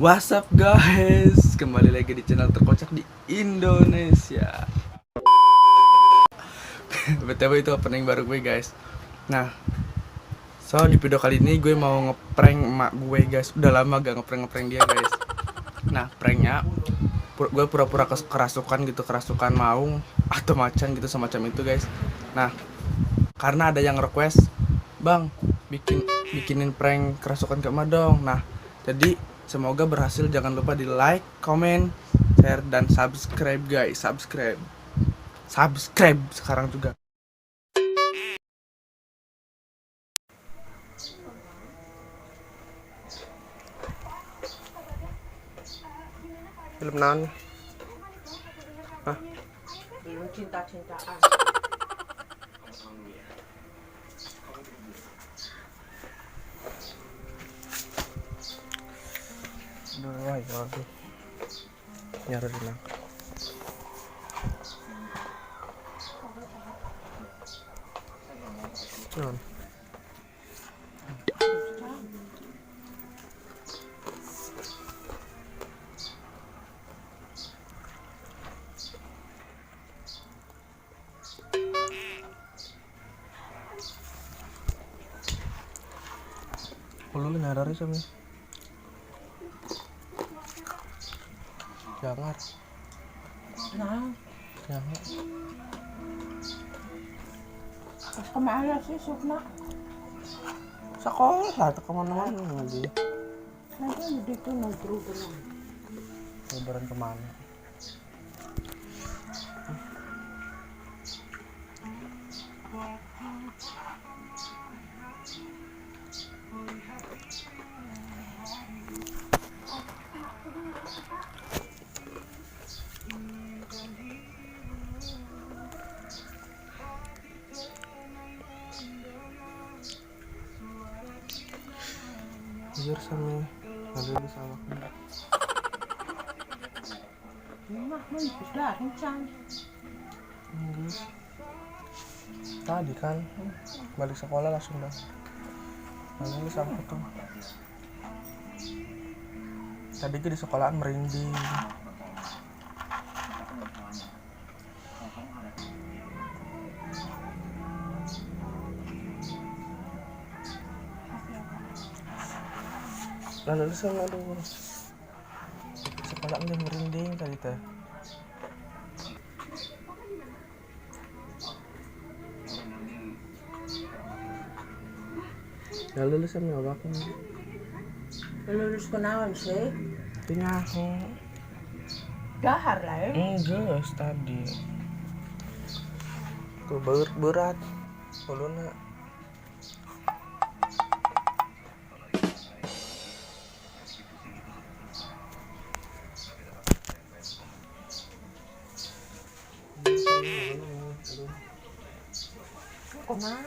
What's up guys, kembali lagi di channel terkocak di Indonesia. BTW itu opening baru gue guys. Nah, di video kali ini gue mau ngeprank emak gue guys. Udah lama gak ngeprank dia guys. Nah, pranknya gue pura-pura kerasukan gitu, kerasukan maung atau macan gitu, semacam itu guys. Nah, karena ada yang request, "Bang, bikinin prank kerasukan ke emak dong." Nah, jadi semoga berhasil. Jangan lupa di like, comment, share, dan subscribe guys. Subscribe sekarang juga. Film naon? Hah? Film cinta-cintaan. Aduh, nyari dulu. Non. Lu nyadari sama jangan Pas kemana sih Sukna? sekolah atau kemana-mana lagi. Nanti jadi tuh ngobrol. Lebaran kemana? Jujur sama nanti sama Mah sudah kencang. Enggak. Tadi kan balik sekolah langsung dah. Lalu sama tuh. Tadi ke di sekolahan merinding. Lalu sama dulu. Sekolah dia merinding tadi teh. Lalu sama abaknya. Lulus kenaon sih? Tinyaho. Dahar lah ya. Enggak, tadi. Tuh berat. Uluna. Kemana?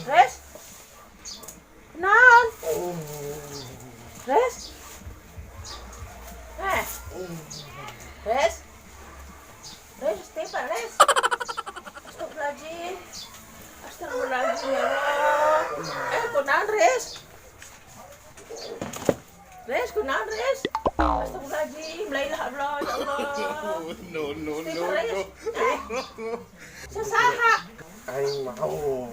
Res? Kenaon? Res? Res? Res, Stefan, Res? Astagfirullahaladzim. Astagfirullahaladzim ya Allah. Kunaon Res? Res, kunaon Res? Astagfirullahaladzim. La ilaha illallah ya Allah. No. Sesaha. Aing mau.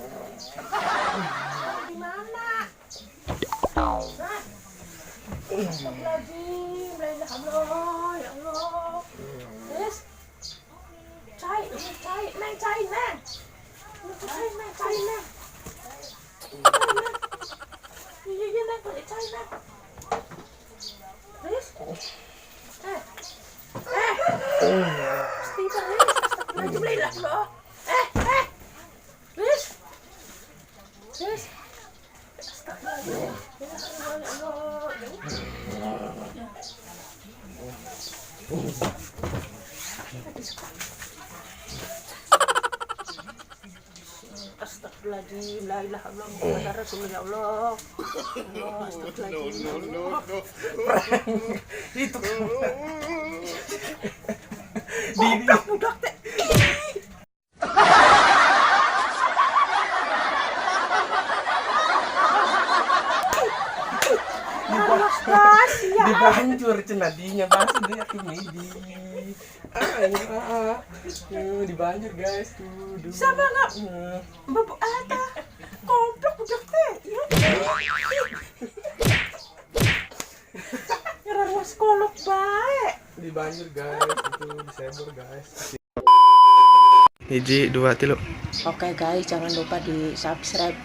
Di mana? Astagfirullahaladzim. La ilaha illallah ya Allah. Res? Cai, neng. Cai, neng. Iya, neng, cai, neng. Res? Stephen, Res. Astagfirullahaladzim, la ilaha illallah. Res? Astagfirullahaladzim. La ilaha illallah. astagfirullahaladzim, la ilaha illallah, Muhammadar Rasulullah, ya Allah. Allah, astagfirullahaladzim, ya Allah. Itu Budak teh. Harus gas ya. dibanjur cenadinya bahasa dia tuh midi. Dibanjur guys tuh. Siapa nggak? Bapak ada. Goblok budak teh. Ya. Nyerang sekolok baik. Dibanjur guys, itu disebor guys. Hiji, dua, tilu. Oke guys, jangan lupa di subscribe,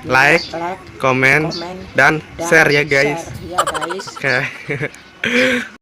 Like, komen, dan share ya guys. Share, ya guys. Oke.